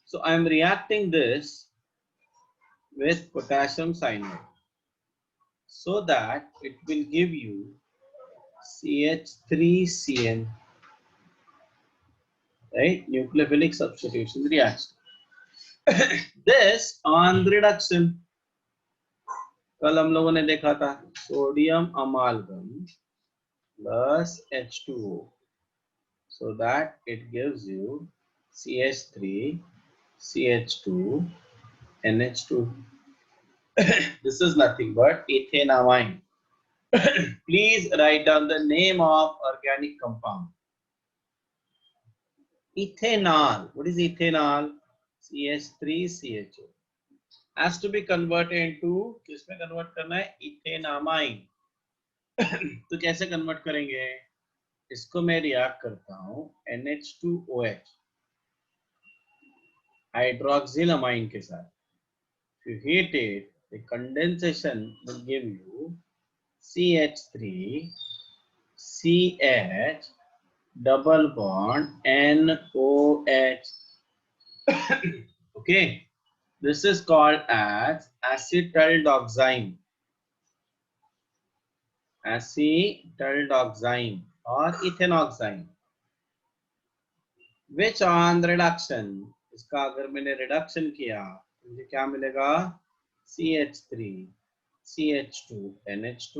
So I am reacting this with potassium cyanide so that it will give you CH3CN, right? Nucleophilic substitution reaction. This on reduction, कल हम लोगों ने देखा था sodium अमालगम plus H2O, so that it gives you CH3 CH2 NH2. This is nothing but ethanamine. Please write down the name of organic compound. Ethanol. What is ethanol? CH3CHO. Has to be converted into, किसमें convert करना है? Ethanamine. तो कैसे convert करेंगे? इसको मैं react करता हूँ NH2OH hydroxylamine के साथ. If you heat it, the condensation will give you CH3 CH double bond NOH. Okay, this is called as acetaldoxime. Acetaldoxime or ethanoxime. Which on reduction, इसका अगर मैंने reduction किया तो मुझे क्या मिलेगा? CH3 CH2 NH2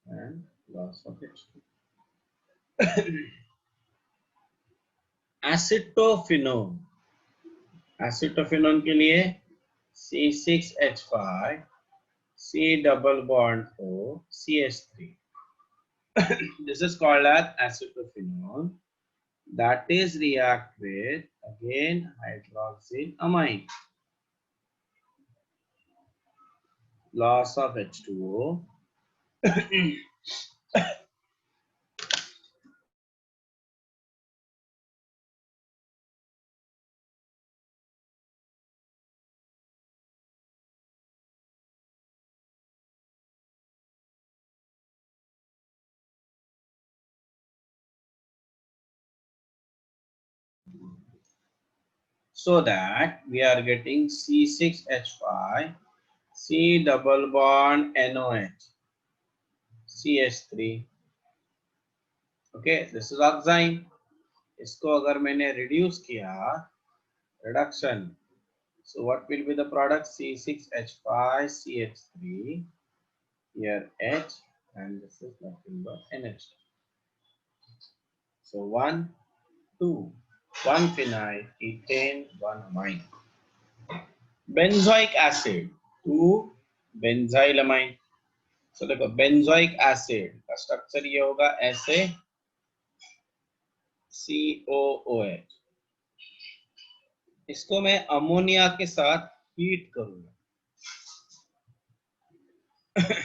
and loss of H2. Acetophenone. Acetophenone के लिए C6H5 C double bond O CH3. This is called as acetophenone. That is react with again hydroxylamine. Loss of H2O. So that we are getting C6H5 C double bond NOH CH3. Okay, this is oxime. इसको अगर मैंने reduce किया, reduction. So what will be the product? C6H5 CH3. Here H, and this is nothing but NH. So 1, 2, 1 phenyl, ethane, 1 amine. Benzoic acid, 2 benzylamine. So देखो benzoic acid का structure ये होगा ऐसे COOH. इसको मैं अमोनिया के साथ हीट करूंगा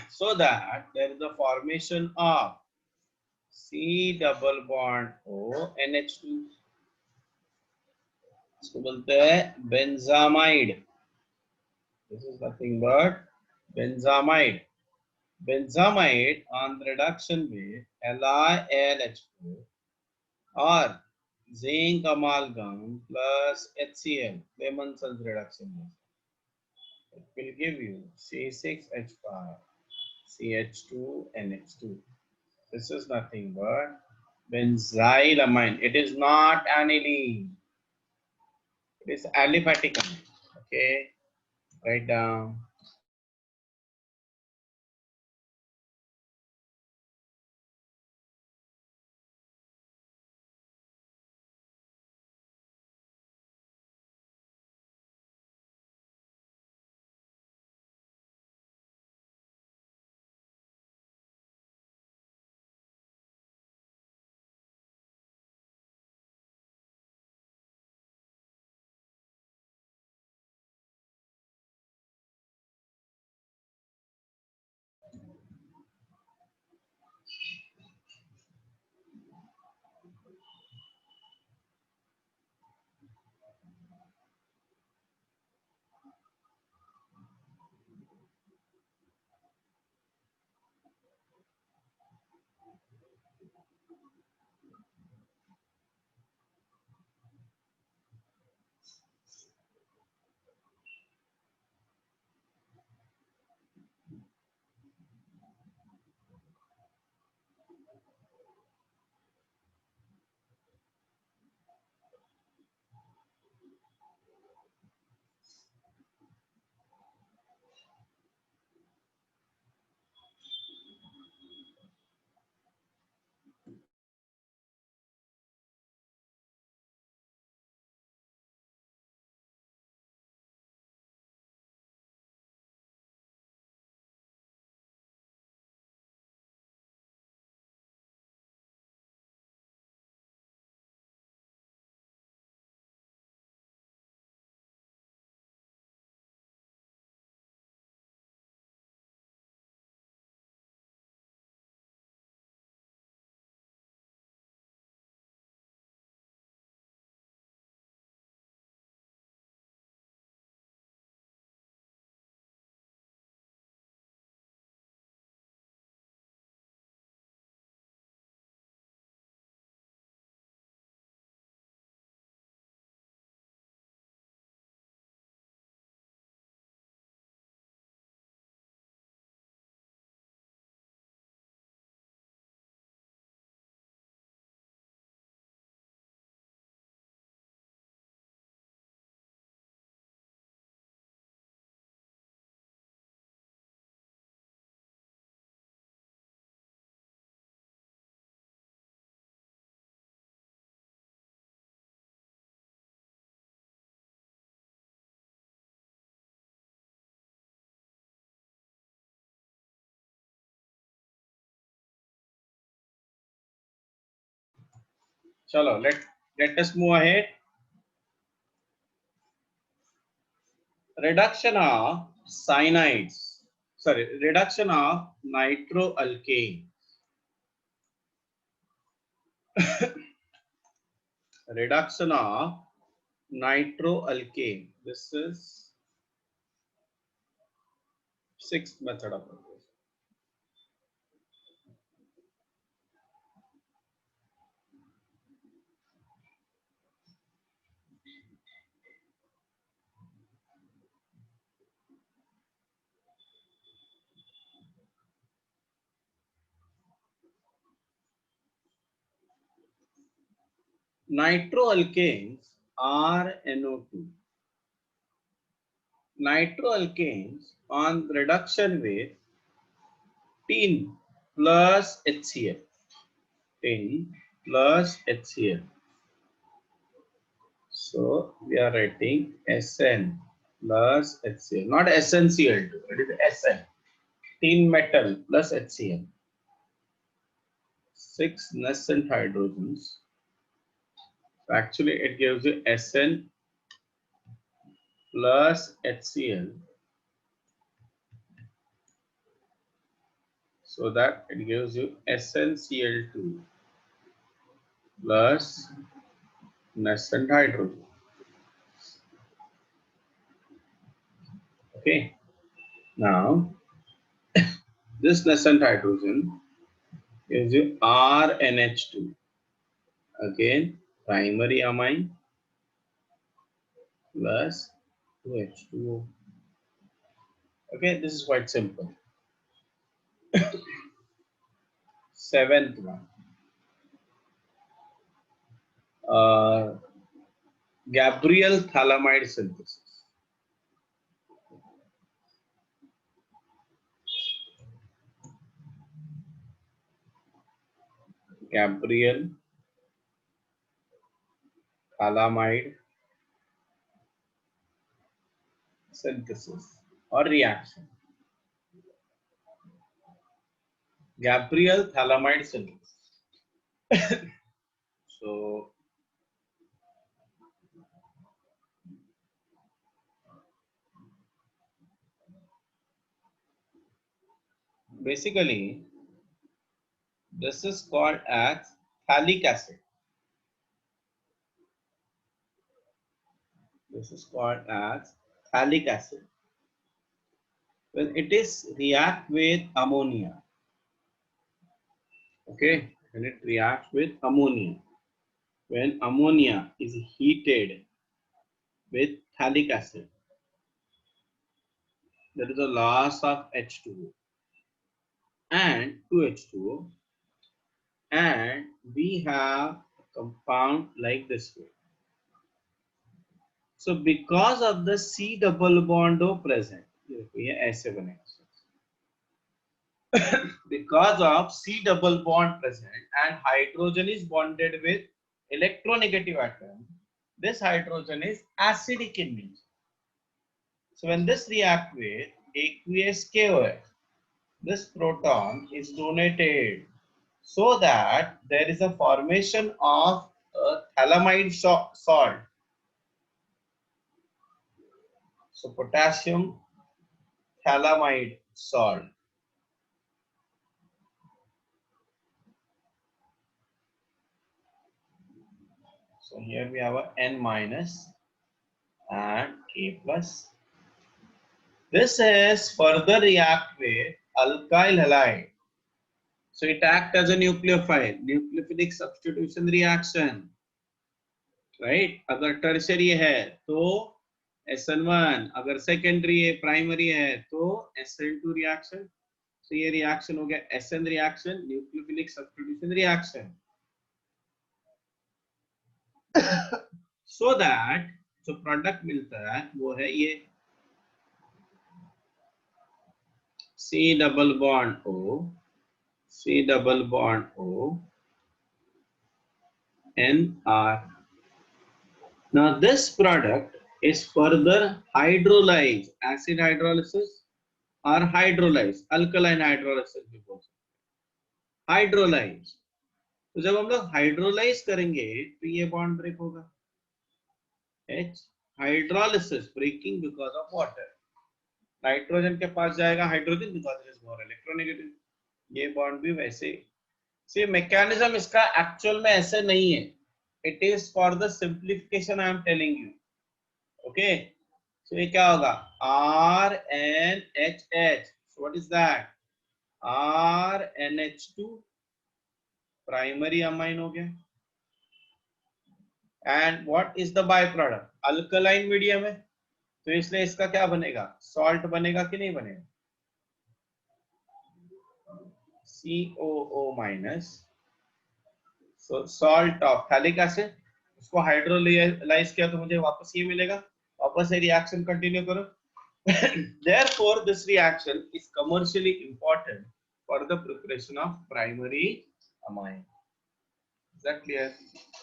so that there is a formation of C double bond O NH2. इसको बोलते हैं benzamide. This is nothing but benzamide. Benzamide on reduction with LiLH4 or zinc amalgam plus HCl, Clemenson's reduction. It will give you C6H5 CH2 NH2. This is nothing but benzylamine. It is not aniline. It is aliphatic amine. Okay, write down. Chalo, let us move ahead. Reduction of cyanides. Sorry, reduction of nitroalkane. Reduction of nitroalkane. This is sixth method of approach. Nitroalkanes are NO2. Nitroalkanes on reduction with tin plus HCl. Tin plus HCl. So we are writing SN plus HCl, not SnCl2. It is SN. Tin metal plus HCl. 6 nascent hydrogens. So actually it gives you SN plus HCl. So that it gives you SnCl2 plus nascent hydrogen. Okay. Now this nascent hydrogen gives you RNH2. Again, primary amine plus 2H2O. Okay, this is quite simple. Seventh one. Gabriel phthalimide synthesis. Gabriel phthalimide synthesis or reaction. Gabriel phthalimide synthesis. So basically this is called as phthalic acid. This is called as phthalic acid. When it is react with ammonia. Okay, when it reacts with ammonia. When ammonia is heated with phthalic acid, there is a loss of H2O and 2H2O, and we have a compound like this way. So because of the C double bond O present, because of C double bond present and hydrogen is bonded with electronegative atom, this hydrogen is acidic in nature. So when this react with aqueous KOH, this proton is donated so that there is a formation of a phthalimide salt. So potassium phthalimide salt. So here we have a N minus and K plus. This is further react with alkyl halide. So it acts as a nucleophile, nucleophilic substitution reaction. Right अगर tertiary है तो SN1, अगर secondary है primary है तो SN2 reaction. तो ये reaction हो गया SN reaction, nucleophilic substitution reaction. So that जो प्रोडक्ट मिलता है वो है ये C double bond O, C double bond O, NR. Now this product is further hydrolyzed, acid hydrolysis or hydrolyzed, alkaline hydrolysis before. Hydrolyzed. तो जब हम लोग हाइड्रोलाइज करेंगे तो ये बॉन्ड ब्रेक होगा, H hydrolysis breaking because of water, nitrogen के पास जाएगा hydrogen because it is more electronegative, ये बॉन्ड भी वैसे। सी मैकेनिज्म इसका एक्चुअल में ऐसे नहीं है, it is for the simplification I am telling you, okay. So ये क्या होगा, RNHH, what is that, RNH2 primary amine हो गया, and what is the by product, alkaline medium है, तो इसलिए इसका क्या बनेगा, सॉल्ट बनेगा कि नहीं बनेगा, COO minus, salt of phthalic acid, उसको हाइड्रोलाइज किया तो मुझे वापस ये मिलेगा, वापस से रिएक्शन कंटिन्यू करो। Therefore this reaction is commercially important for the preparation of primary amine. Is that clear?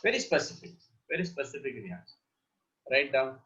Very specific, very specific reaction. Write down.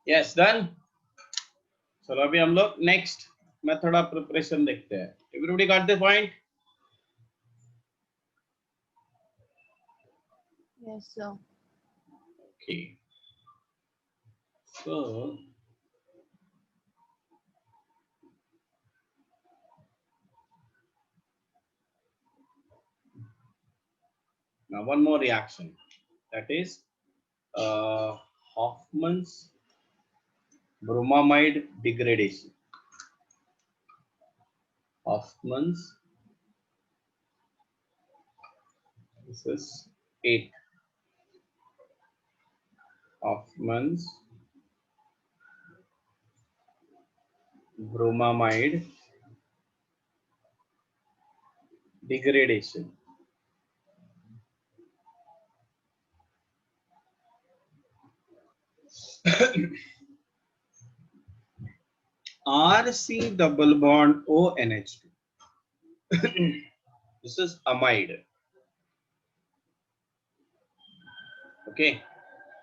Yes done. चलो अभी हम लोग नेक्स्ट मेथड ऑफ प्रिपरेशन देखते हैं। Everybody got the point? Yes, sir. Okay so now one more reaction, that is Hoffman's bromamide degradation. Hoffman's, this is 8. Hoffman's bromamide degradation. RC double bond ONH2. This is amide. Okay.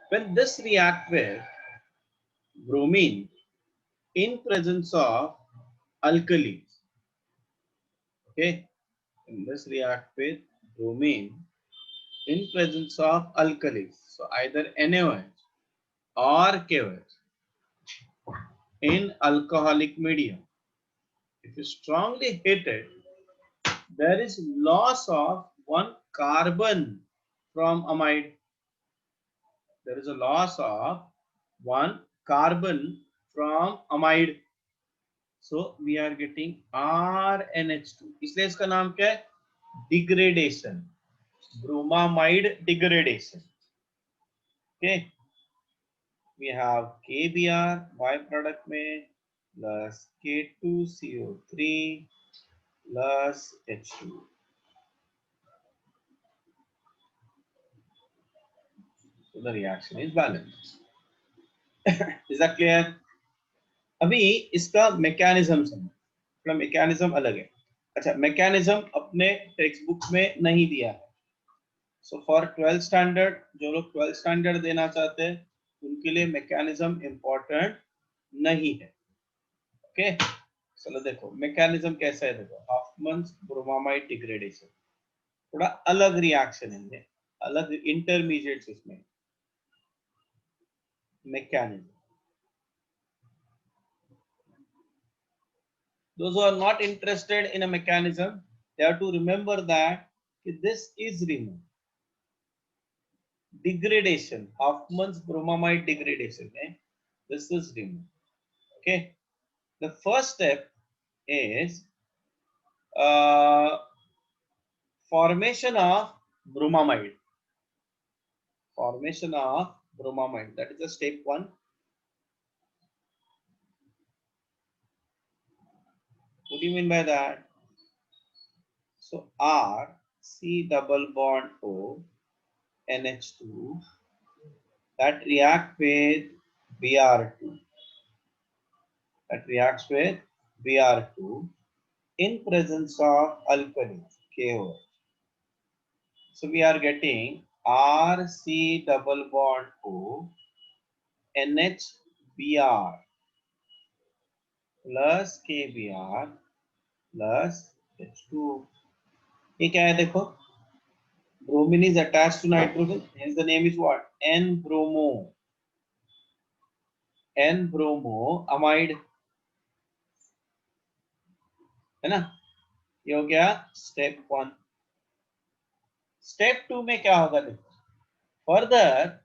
When this react with bromine in presence of alkalis. Okay. When this react with bromine in presence of alkalis. So either NaOH or KOH in alcoholic medium. If you strongly hit it, there is loss of one carbon from amide. There is a loss of one carbon from amide. So we are getting RNH2. इसलिए इसका नाम क्या है? Degradation. Bromamide degradation. Okay. We have KBr byproduct में plus K2CO3 plus H2. So the reaction is balanced. Is that clear? अभी इसका mechanism समझो, थोड़ा मैकेनिज्म अलग है। अच्छा, मैकेनिज्म अपने टेक्स्ट बुक में नहीं दिया है। सो फॉर 12th स्टैंडर्ड, जो लोग 12th स्टैंडर्ड देना चाहते हैं उनके लिए मैकेनिज्म इंपॉर्टेंट नहीं है। ओके, चलो देखो मैकेनिज्म कैसा है। देखो हॉफमन्स ब्रोमामाइड डिग्रेडेशन, थोड़ा अलग रिएक्शन है, अलग इंटरमीडिएट्स इसमें। Mechanism, those who are not interested in a mechanism, they have to remember that this is removed. Degradation, Hoffman's bromamide degradation, this is removed. Okay, the first step is formation of bromamide. Formation of bromamide, that is the step 1. What do you mean by that? So R C double bond O NH2 that react with Br2, that reacts with Br2 in presence of alkali KO. So we are getting RC double bond O NHBr plus KBr plus H2. ये क्या है देखो, bromine is attached to nitrogen, hence the name is what? N-bromo. N-bromo amide है ना। ये हो गया step 1। Step 2 में क्या होगा देखो, further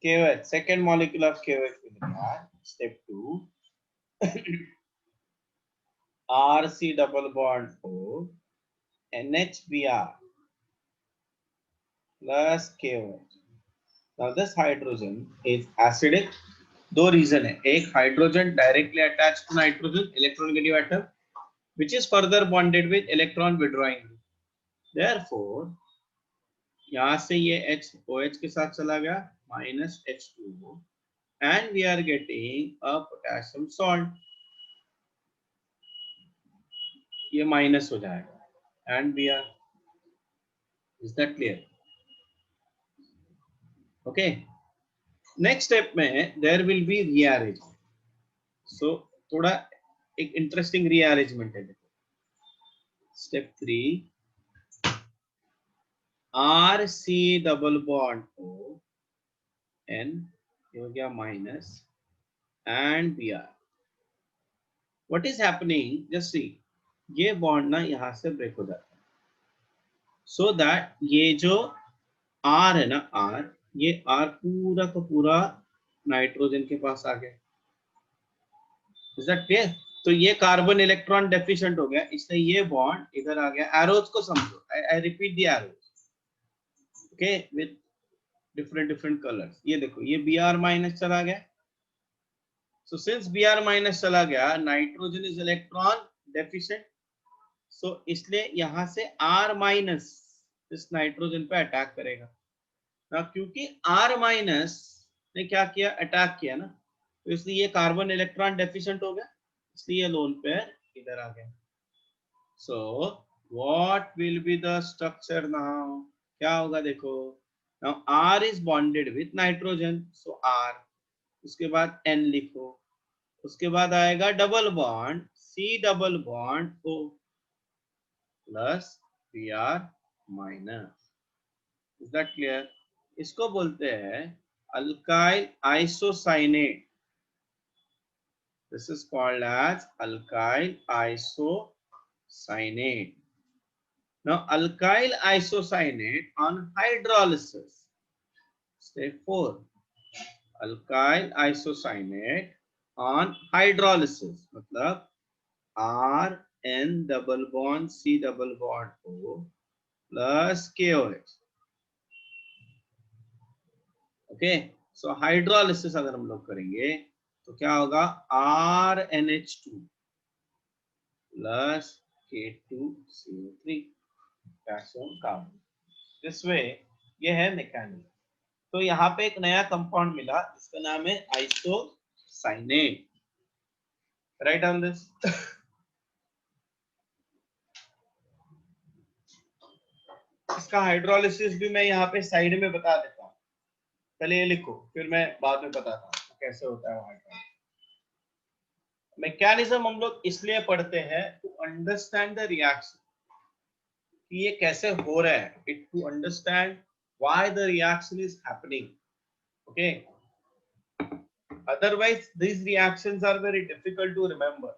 KOH, second molecule of KOH will react. Step 2, RC double bond O NHBr plus KOH. Now this hydrogen is acidic. दो रीजन है, एक hydrogen directly attached to nitrogen electronegative atom which is further bonded with electron withdrawing. Therefore यहाँ से ये H OH के साथ चला गया minus H2O and we are getting a potassium salt. ये माइनस हो जाएगा and we are, is that clear? Okay, next step में there will be rearrangement. So थोड़ा एक इंटरेस्टिंग रीअरेंजमेंट है. देखो step 3, R C double bond O N, ये हो गया minus, and B R. What is happening, just see, ये bond ना यहां से ब्रेक हो जाता है, सो दैट ये जो आर है ना, आर, ये आर पूरा का पूरा नाइट्रोजन के पास आ गया. Is that clear? तो ये कार्बन इलेक्ट्रॉन डेफिशिएंट हो गया, इसलिए ये बॉन्ड इधर आ गया. एरोज को समझो, I repeat the arrows, okay, with different different colours. ये देखो, ये बी आर माइनस चला गया. So since B R minus चला गया, nitrogen is electron deficient, so इसलिए यहां से आर माइनस इस नाइट्रोजन पे अटैक करेगा ना, क्योंकि आर माइनस ने क्या किया, अटैक किया ना, तो इसलिए ये कार्बन इलेक्ट्रॉन डेफिशिएंट हो गया, इसलिए लोन पेयर इधर आ गया. So what will be the structure now, क्या होगा देखो. Now R is bonded with nitrogen, so R, उसके बाद एन लिखो, उसके बाद आएगा double bond C double bond O plus B R minus. Is that clear? इसको बोलते हैं alkyl isocyanate. This is called as alkyl isocyanate. Now alkyl isocyanate on hydrolysis. Step 4. Alkyl isocyanate on hydrolysis. मतलब R N double bond C double bond O plus KOH. Okay, so hydrolysis अगर हम लोग करेंगे तो क्या होगा, RNH2 plus K2CO3 potassium carbon. This way, ये है मैकेनिज्म. तो यहाँ पे एक नया कंपाउंड मिला, इसका नाम है आइसोसाइनेट. Right on this. इसका हाइड्रोलिसिस भी मैं यहाँ पे साइड में बता देता हूँ, पहले ये लिखो, फिर मैं बाद में बताता हूँ कैसे होता है हाइड्रोलिसिस. मैकेनिज्म हम लोग इसलिए पढ़ते हैं टू अंडरस्टैंड द रिएक्शन, कि ये कैसे हो रहा है, it to understand why the reaction is happening. Okay, otherwise these reactions are very difficult to remember.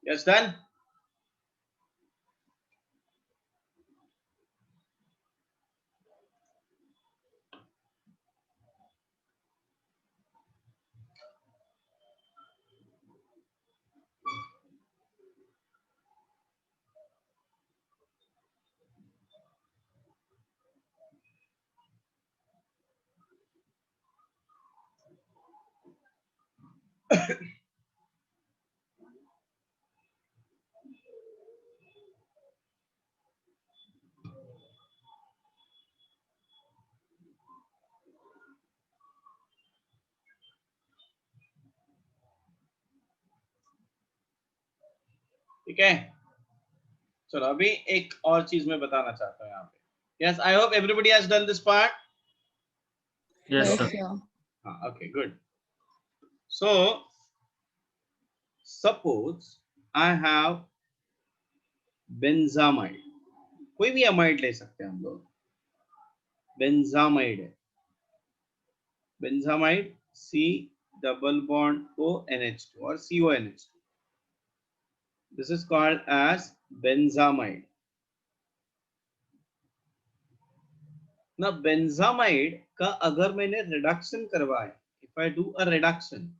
Yes, done. ठीक है, चलो अभी एक और चीज मैं बताना चाहता हूँ यहाँ पे. Yes, I hope everybody has done this part. Yes, Yes, sir. sir. Okay, good. So suppose I have benzamide. कोई भी amide ले सकते हैं हम लोग. Benzamide है. Benzamide C double bond O NH2 or CONH2. This is called as benzamide. ना benzamide का अगर मैंने रिडक्शन करवाए, if I do a reduction,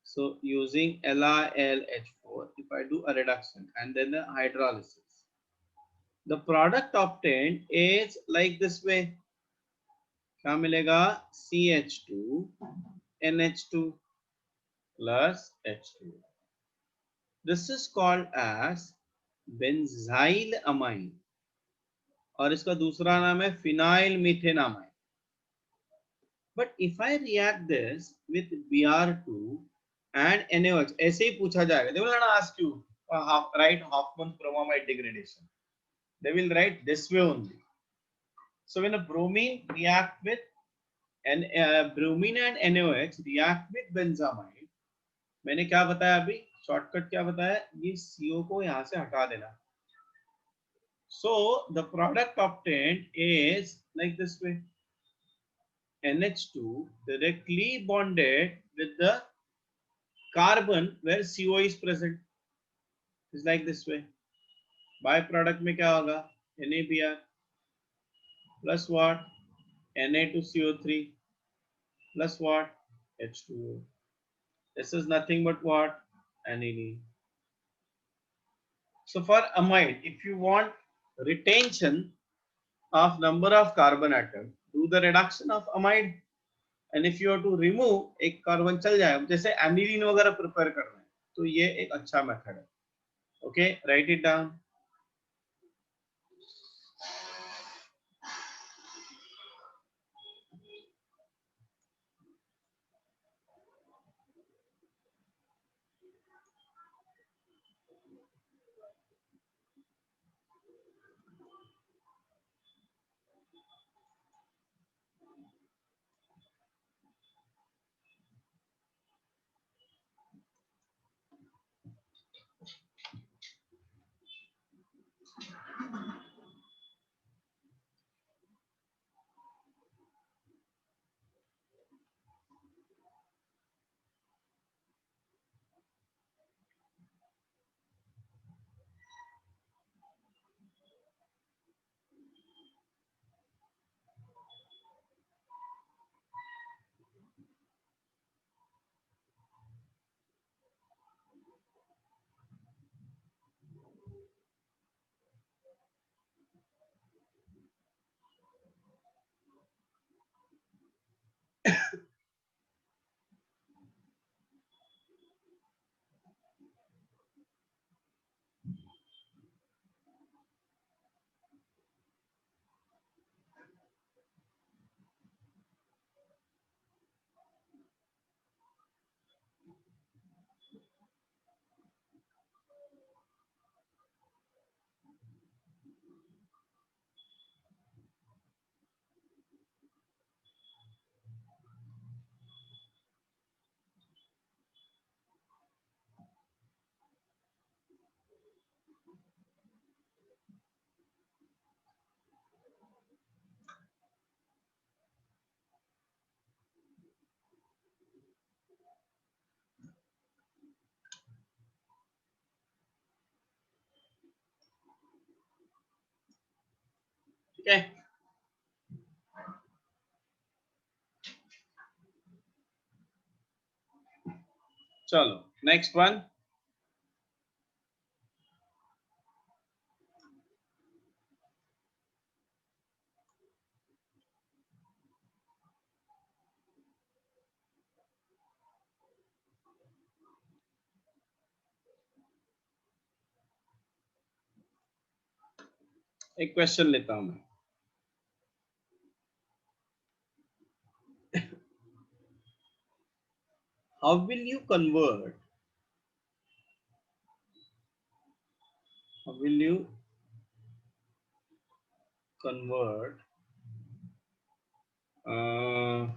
so using LiLH4, if I do a reduction and then the hydrolysis, the product obtained is like this way. क्या मिलेगा? CH2 NH2 plus H2. This is called as benzyl amine और इसका दूसरा नाम है phenyl मीथेनामाइन. But if I react this with Br2 and NaOH, ऐसे ही पूछा जाएगा. They will not ask you write Hoffman bromamide degradation. They will write this way only. So when a bromine react with bromine and NaOH react with benzamide, मैंने क्या बताया अभी? Shortcut क्या बताया? ये CO को यहाँ से हटा देना. So the product obtained is like this way. NH2 directly bonded with the carbon where CO is present is like this way. Byproduct में क्या होगा? NaBr plus what? Na2CO3 plus what? H2O. This is nothing but what? Aniline. So for amide, if you want retention of number of carbon atom, do the reduction of amide. And if you have to remove, एक carbon चल जाएगा. जैसे aniline वगैरह prepare करना है, तो ये एक अच्छा मेथड है. Okay, write it down. Okay. चलो next one. एक क्वेश्चन लेता हूं मैं. How will you convert? How will you convert uh,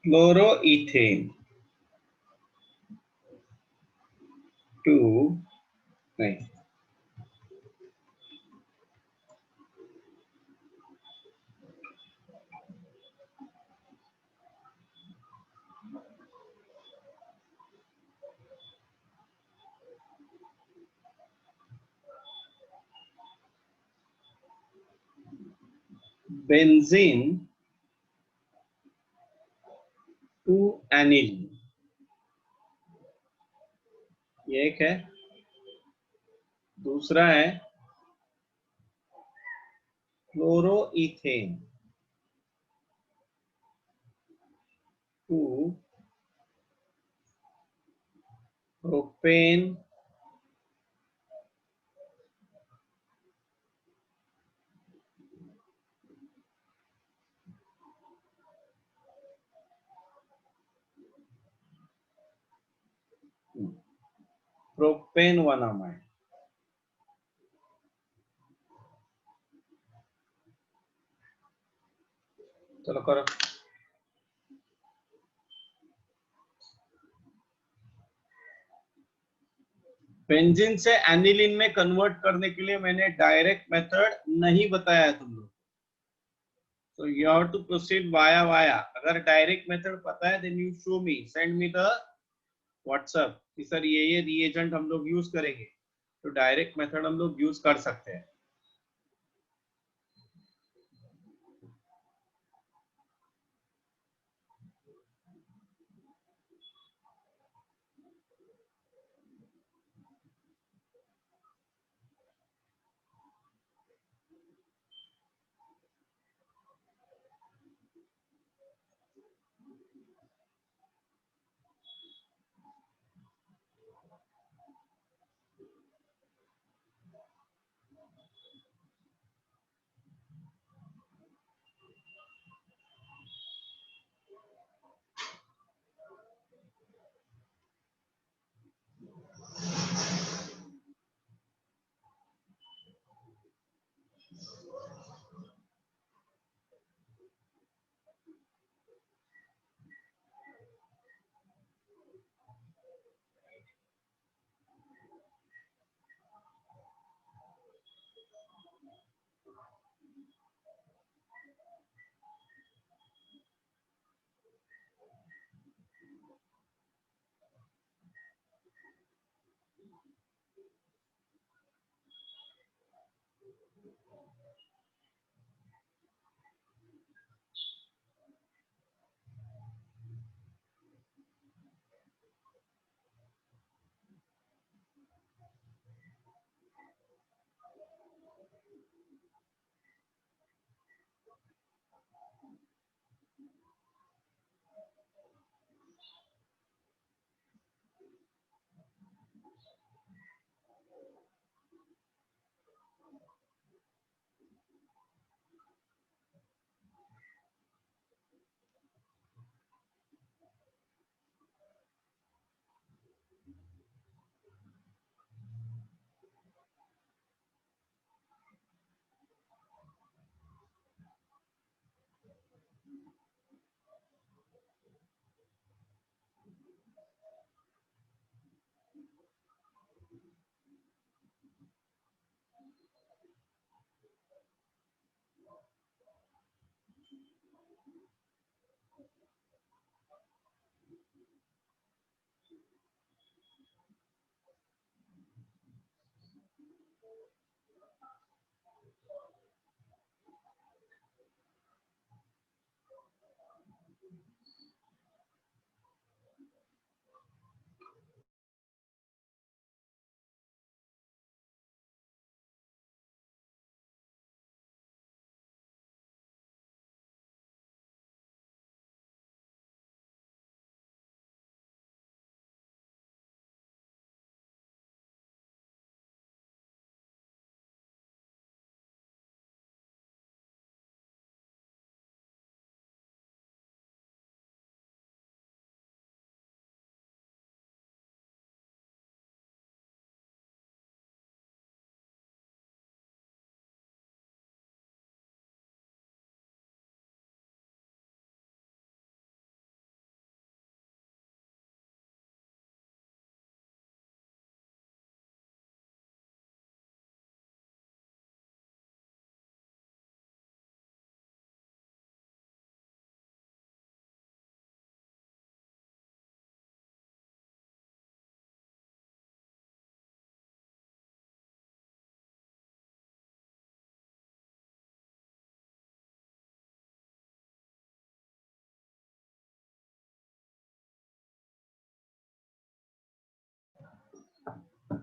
chloroethane to नहीं benzene to aniline. ये एक है. दूसरा है chloroethane to propane propanamide. चलो करो. बेंजीन से एनिलीन में कन्वर्ट करने के लिए मैंने डायरेक्ट मेथड नहीं बताया तुम लोग. So you have to proceed via. अगर डायरेक्ट मेथड पता है then you show me, send me the WhatsApp कि सर ये रिएजेंट हम लोग यूज करेंगे. तो डायरेक्ट मेथड हम लोग यूज कर सकते हैं.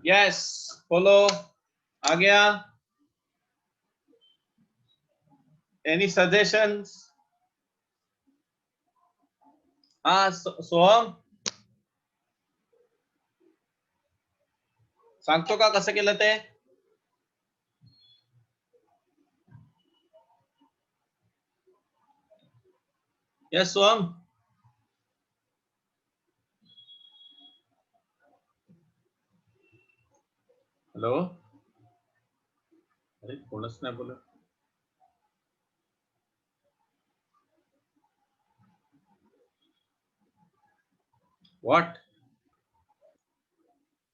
यस बोलो आ गया. Any suggestions? हाँ सोहम सांगतो का कसं केलं ते? यस सोहम. हेलो. अरे कोणच नाही बोलत. व्हाट?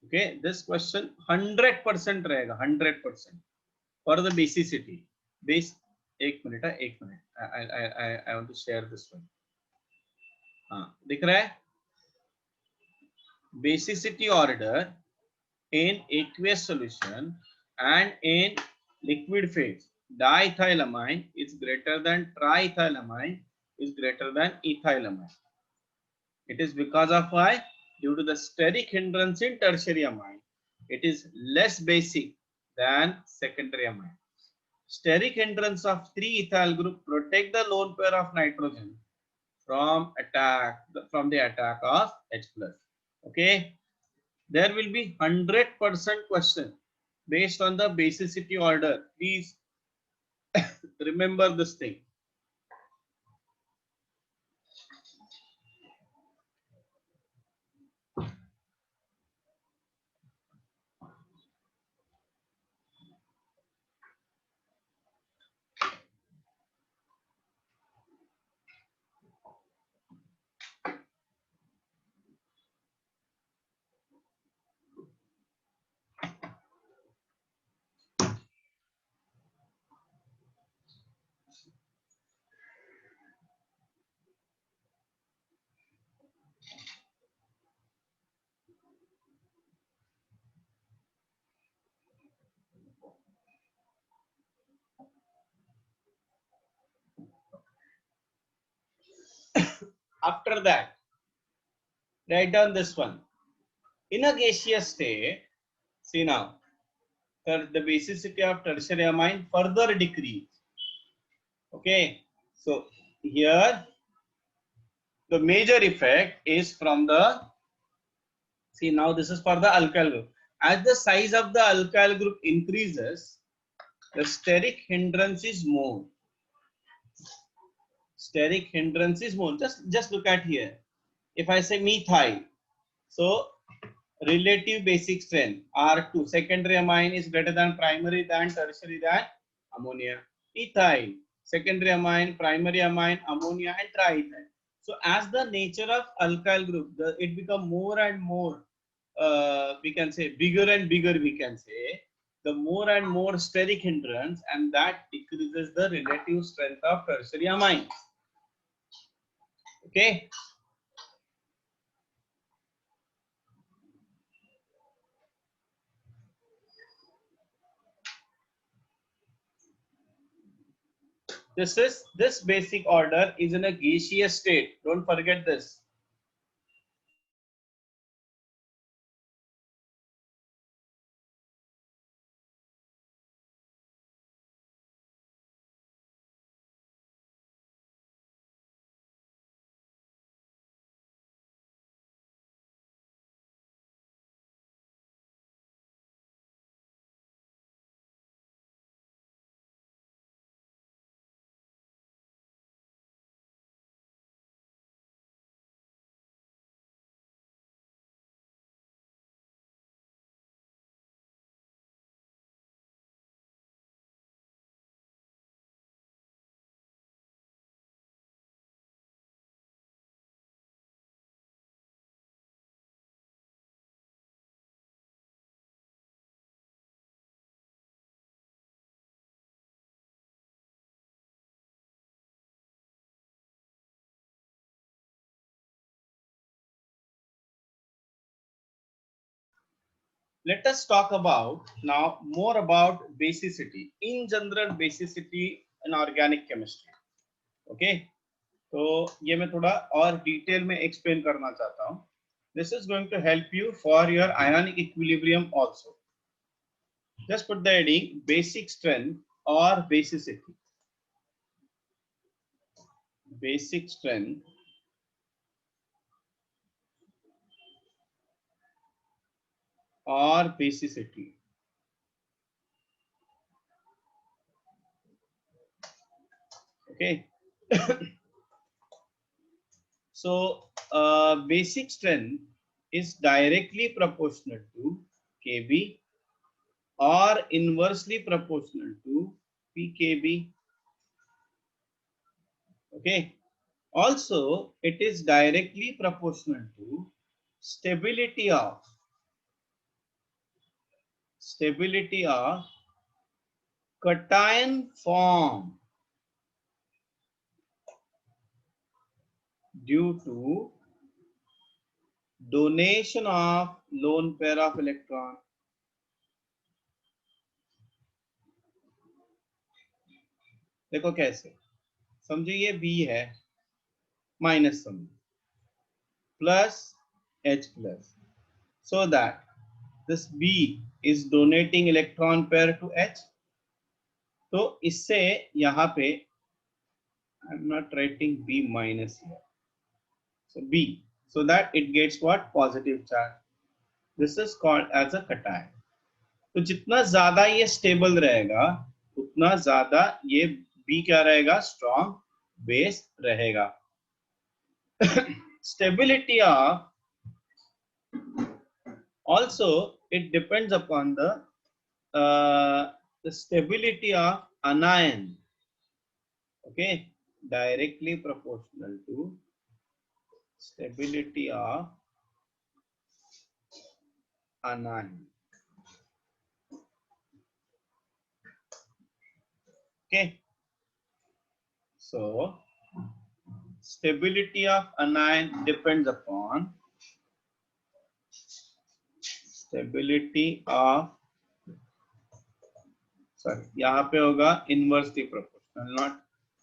ओके दिस क्वेश्चन 100% रहेगा 100% फॉर द बेसिसिटी. बेस एक मिनट है, एक minute. I want to share this one. हाँ दिख रहा है. Basicity order in aqueous solution and in liquid phase. Diethylamine is greater than triethylamine is greater than ethylamine. It is because of why? Due to the steric hindrance in tertiary amine. It is less basic than secondary amine. Steric hindrance of 3-ethyl group protect the lone pair of nitrogen from the attack of H plus. Okay. There will be 100% question based on the basicity order. Please remember this thing. After that, write down this one. In a gaseous state, see now, the basicity of tertiary amine further decrease. Okay, so here the major effect is from the, see now this is for the alkyl group. As the size of the alkyl group increases, the steric hindrance is more. Steric hindrance is more. Just look at here. If I say methyl, so relative basic strength R2, secondary amine is greater than primary than tertiary than ammonia. Ethyl, secondary amine, primary amine, ammonia and triethyl. So as the nature of alkyl group, it become more and more, we can say bigger and bigger, we can say, the more and more steric hindrance, and that decreases the relative strength of tertiary amines. Okay. This basic order is in a gaseous state. Don't forget this. Let us talk about now more about basicity. In general, basicity in organic chemistry. Okay. तो ये मैं थोड़ा और detail में explain करना चाहता हूँ. This is going to help you for your ionic equilibrium also. Just put the heading basic strength or basicity. Basic strength or basicity. Okay. So basic strength is directly proportional to Kb or inversely proportional to pKb. Okay. Also, it is directly proportional to stability of cation form due to donation of lone pair of electron. देखो कैसे समझो, ये B है minus समझो plus H plus, so that this B is donating electron pair to H. तो इससे यहाँ पे I'm not writing B minus here, so B, so that it gets what? Positive charge. This is called as a cation. तो जितना ज्यादा ये stable रहेगा उतना ज्यादा ये B क्या रहेगा? स्ट्रॉन्ग बेस रहेगा. Stability of also it depends upon the stability of anion. Okay, directly proportional to stability of anion. Okay, so stability of anion depends upon stability of, sorry यहाँ पे होगा इनवर्सली प्रोपोर्शनल, नॉट,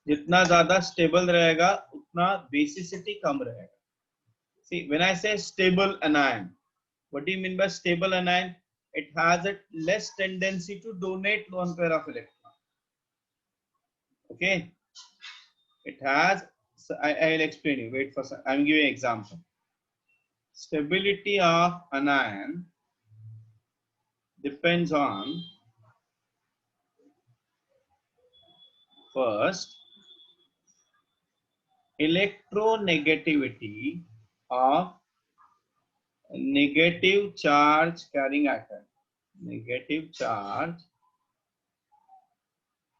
जितना ज्यादा stable रहेगा उतना basicity कम रहेगा. See, when I say stable anion, what do you mean by stable anion? It has a less tendency to donate lone pair of electron. Okay, it has. So I'll explain you. Wait for. I'm giving an example. Stability of anion depends on first electronegativity of negative charge carrying atom. Negative charge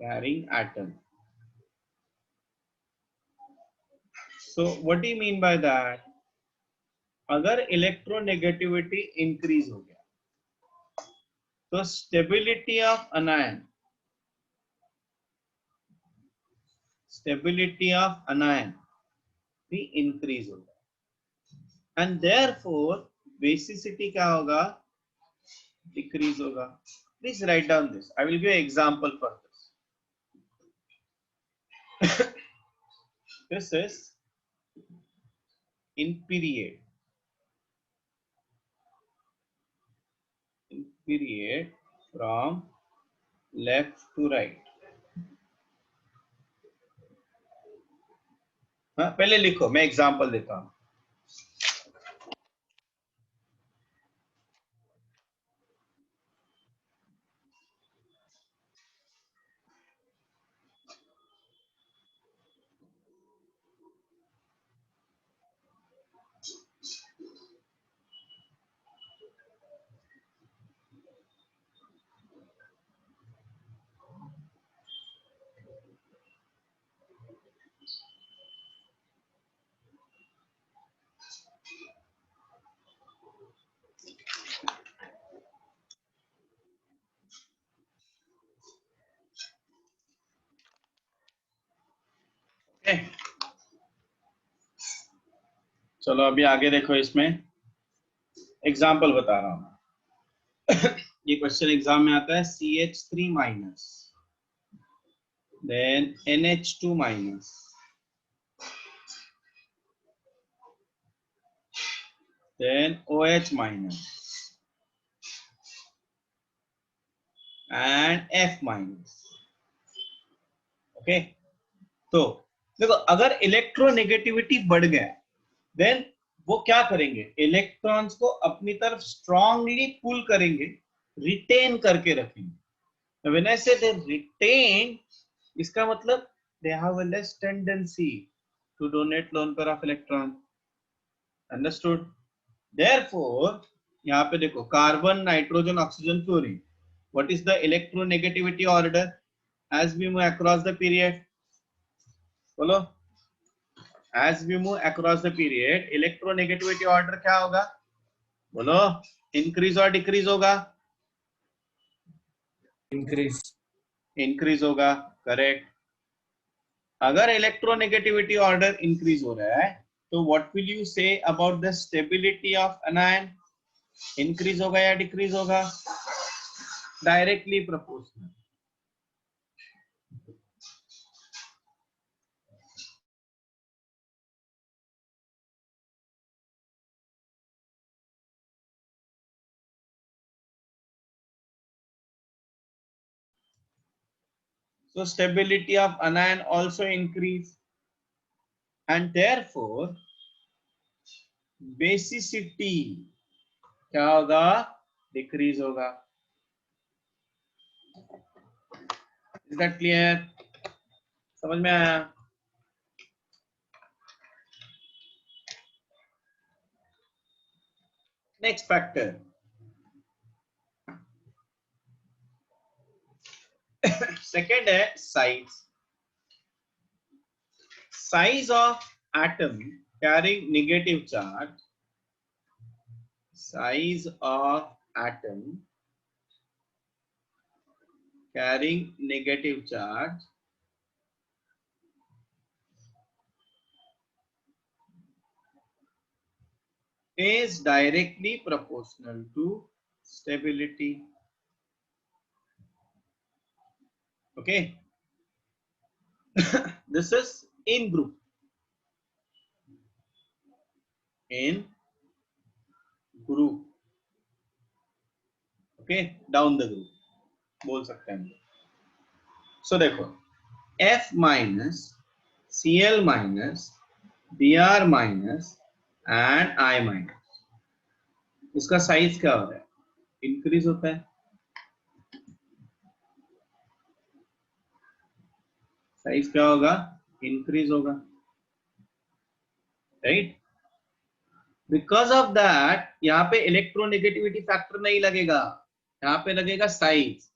carrying atom. So what do you mean by that? अगर electronegativity increase हो गया तो stability of अनायन भी increase होगा and therefore basicity क्या होगा? Decrease होगा. Please write down this. I will give example for this. This is in period from left to right. हाँ, पहले लिखो, मैं एग्जांपल देता हूं. चलो अभी आगे देखो, इसमें एग्जांपल बता रहा हूं. ये क्वेश्चन एग्जाम में आता है. CH3 minus, then NH2 minus, then OH minus and F minus. Okay तो देखो अगर इलेक्ट्रोनेगेटिविटी बढ़ गया देन वो क्या करेंगे, इलेक्ट्रॉन्स को अपनी तरफ स्ट्रांगली पुल करेंगे, रिटेन करके रखेंगे। व्हेन आई से दे रिटेन, इसका मतलब they have a less tendency to donate lone pair of electron. Understood? Therefore यहाँ पे देखो carbon, nitrogen, oxygen, fluorine, what is the electronegativity order as we move across the period? बोलो, as we move across the period electronegativity order क्या होगा? बोलो, increase और decrease होगा? Increase. Increase होगा, करेक्ट। अगर इलेक्ट्रोनेगेटिविटी ऑर्डर इंक्रीज हो रहा है तो what will you say about the stability of anion? Increase होगा या डिक्रीज होगा? Directly proportional. So stability of anion also increase and therefore basicity क्या होगा? डिक्रीज होगा। Is that clear? समझ में आया? नेक्स्ट फैक्टर सेकेंड है size. Size of atom carrying negative charge, size of atom carrying negative charge is directly proportional to stability. Okay. This is in group. In group. Okay, down the group बोल सकते हैं। So देखो F minus, Cl minus, Br minus and I minus, इसका size क्या हो रहा है? Increase होता है। साइज क्या होगा? इंक्रीज होगा, राइट? बिकॉज ऑफ दैट यहाँ पे इलेक्ट्रोनेगेटिविटी फैक्टर नहीं लगेगा, यहाँ पे लगेगा साइज।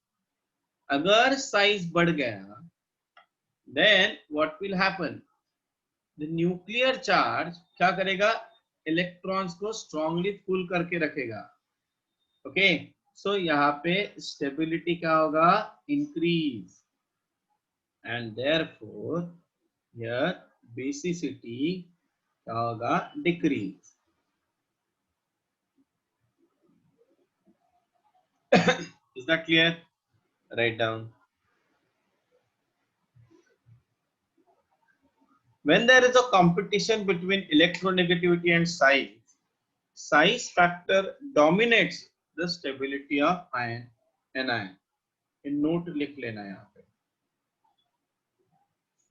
अगर साइज बढ़ गया then what will happen? The nuclear charge क्या करेगा? इलेक्ट्रॉन्स को स्ट्रांगली पुल करके रखेगा। ओके, सो यहाँ पे स्टेबिलिटी क्या होगा? Increase and therefore here basicity क्या होगा? Decrease. Is that clear? Write down. When there is a competition between electronegativity and size, size factor dominates the stability of ion anion. In note लिख लेना यहाँ पे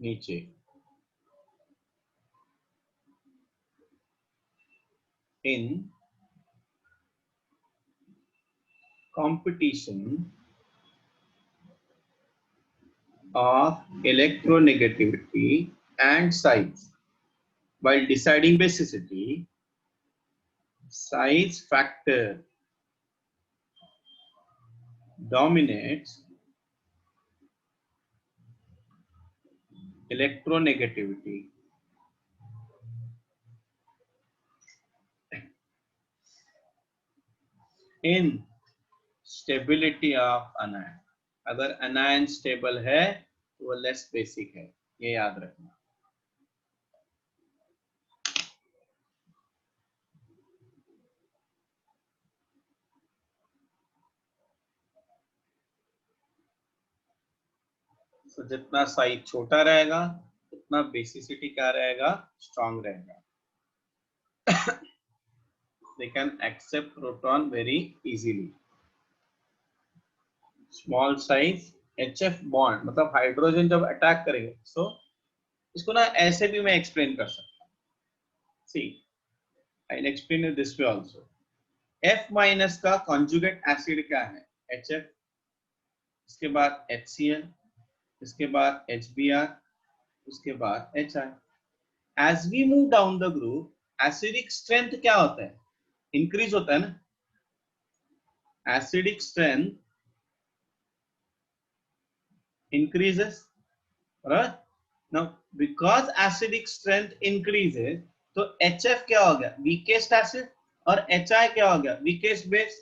नीचे। In competition of electronegativity and size, while deciding basicity, size factor dominates electronegativity in stability of anion. अगर anion stable है तो वो less basic है, ये याद रखना। तो जितना साइज छोटा रहेगा उतना बेसिसिटी क्या रहेगा? स्ट्रांग रहेगा। they can accept proton very easily. Small size HF bond मतलब हाइड्रोजन जब अटैक करेगा, so इसको ना ऐसे भी मैं एक्सप्लेन कर सकता हूँ. See, I'll explain it this way also. F minus का कॉन्जुगेट एसिड क्या है? HF, इसके बाद HCl, इसके बाद HBr, उसके बाद HI. As we move down the group, acidic strength क्या होता है? Increase होता है ना? Acidic strength increases, right? Now, because acidic strength increases, तो HF क्या हो गया? Weakest acid, और HI क्या हो गया? Weakest base.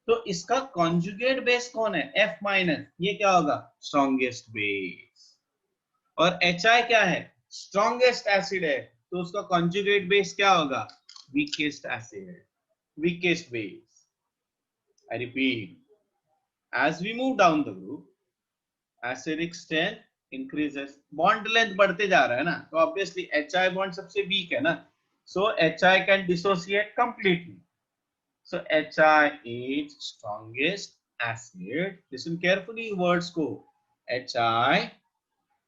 तो इसका conjugate base कौन है? F minus. ये क्या होगा? Strongest base. और HI क्या है? Strongest acid है, तो उसका conjugate base क्या होगा? Weakest acid, weakest base. I repeat, as we move down the group, acidic strength increases, bond length बढ़ते जा रहा है ना, तो obviously HI bond सबसे weak है ना, so HI can dissociate completely. So HI is strongest acid. Listen carefully words को. HI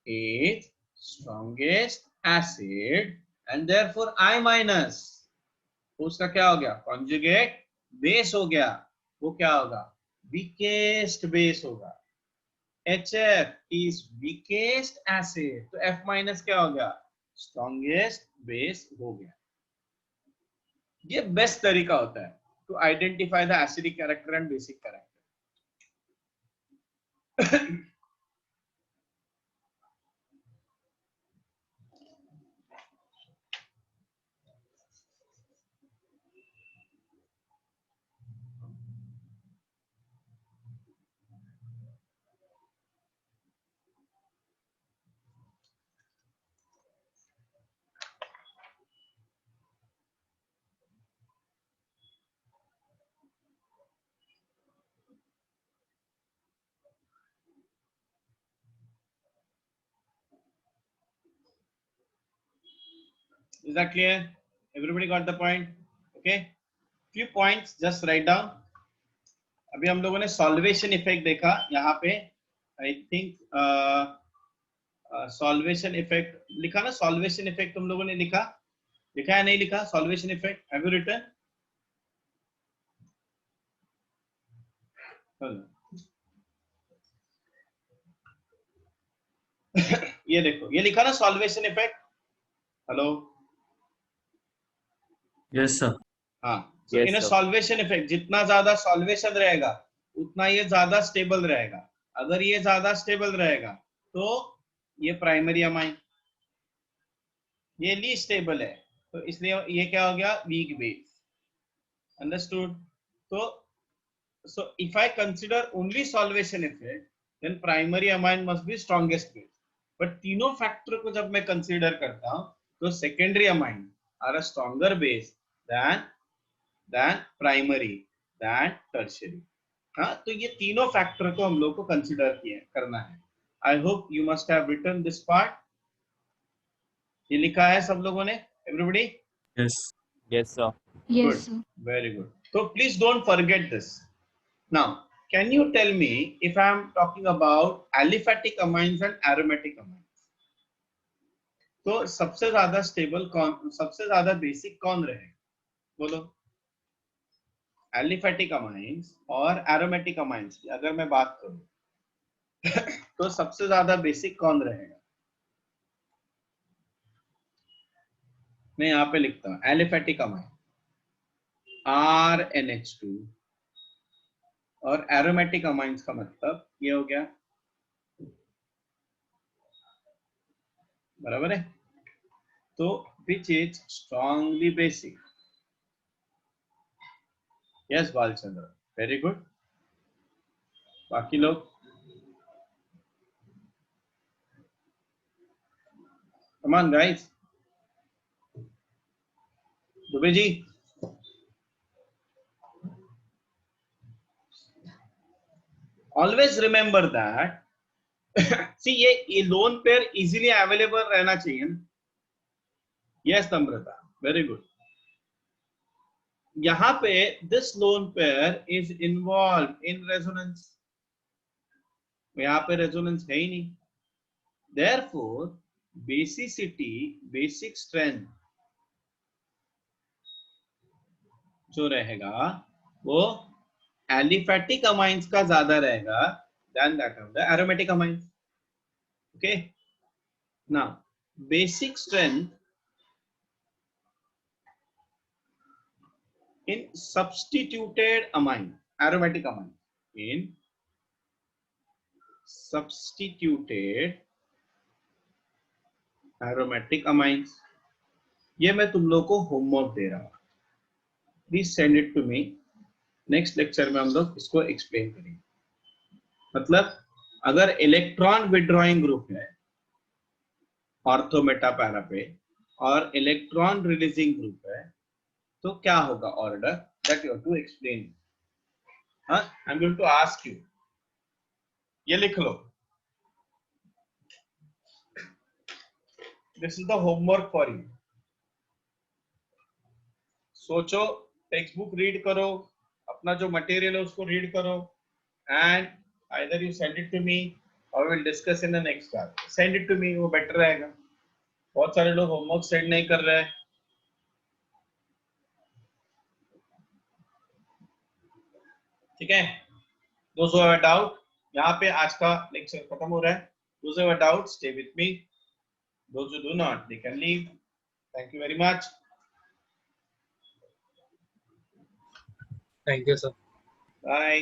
is strongest acid and therefore I minus, उसका क्या हो गया? Conjugate base हो गया, वो क्या होगा? Weakest base होगा. HF is weakest acid, तो F minus क्या हो गया? Strongest base हो गया. ये बेस्ट तरीका होता है to identify the acidic character and basic character. Is that clear? Everybody got the point? Okay. Few points just write down. अभी हम लोगों ने सॉल्वेशन इफेक्ट देखा यहाँ पे. आई थिंक सॉल्वेशन इफेक्ट लिखा ना? सॉल्वेशन इफेक्ट तुम लोगों ने लिखा है नहीं लिखा? Solvation effect have you written? ये देखो, ये लिखा ना solvation effect. Hello? Yes, sir. हाँ. So in a solvation effect, जितना ज्यादा सॉल्वेशन रहेगा उतना ये ज्यादा स्टेबल रहेगा. अगर ये ज्यादा स्टेबल रहेगा तो ये प्राइमरी अमाइन, ये लीस्ट स्टेबल है, तो इसलिए ये क्या हो गया? Weak base. अंडरस्टूड? तो so if I consider only solvation effect, then primary amine must be strongest base. But तीनों फैक्टर को जब मैं कंसीडर करता हूं तो secondary amine are a stronger base than primary than tertiary. हाँ, तो ये तीनों फैक्टर को हम लोग को कंसीडर करना है. I hope you must have written this part. ये लिखा है सब लोगों ने? Everybody? Yes. Yes, sir. Good. Very good. So please don't forget this. Now, can you tell me if I am talking about aliphatic amines and aromatic amines? तो सबसे ज्यादा stable कौन, सबसे ज्यादा बेसिक कौन रहेगा? बोलो. एलिफेटिक अमाइंस और एरोमेटिक अमाइंस की अगर मैं बात करूं तो सबसे ज्यादा बेसिक कौन रहेगा? मैं यहाँ पे लिखता हूँ एलिफेटिक अमाइन RNH2 और एरोमेटिक अमाइंस का मतलब ये हो गया. बराबर है? तो which is strongly basic. Yes Balchandra, very good. बाकी लोग? Come on guys. Dubey ji, always remember that see ये लोन पेयर इजीली अवेलेबल रहना चाहिए ना. Yes Namrata, very good. यहाँ पे this lone pair is involved in resonance, यहाँ पे resonance है ही नहीं, therefore basicity, basic strength जो रहेगा वो aliphatic amines का ज्यादा रहेगा than that of the aromatic amines. Okay, now basic strength in substituted amine, aromatic amine, in substituted aromatic amines, ये मैं तुम लोग को होमवर्क दे रहा हूं, please send it to me, next lecture में हम लोग इसको एक्सप्लेन करेंगे। मतलब अगर इलेक्ट्रॉन विड्रॉइंग ग्रुप है ऑर्थो मेटा पैरा पे और इलेक्ट्रॉन रिलीजिंग ग्रुप है तो क्या होगा order, that you have to explain. I am going to ask you, ये लिख लो, this is the homework for you. सोचो, टेक्स्ट बुक रीड करो, अपना जो मटेरियल है उसको रीड करो, and either you send it to me और will discuss in the next class. Send it to me, वो बेटर रहेगा, बहुत सारे लोग होमवर्क सेंड नहीं कर रहे हैं। ठीक है, दोस्त हु हैव अ डाउट, यहाँ पे आज का लेक्चर खत्म हो रहा है। दोस्त who have a doubt stay with me, दोस्त who do not they can leave. Thank you very much. Thank you, sir. Bye.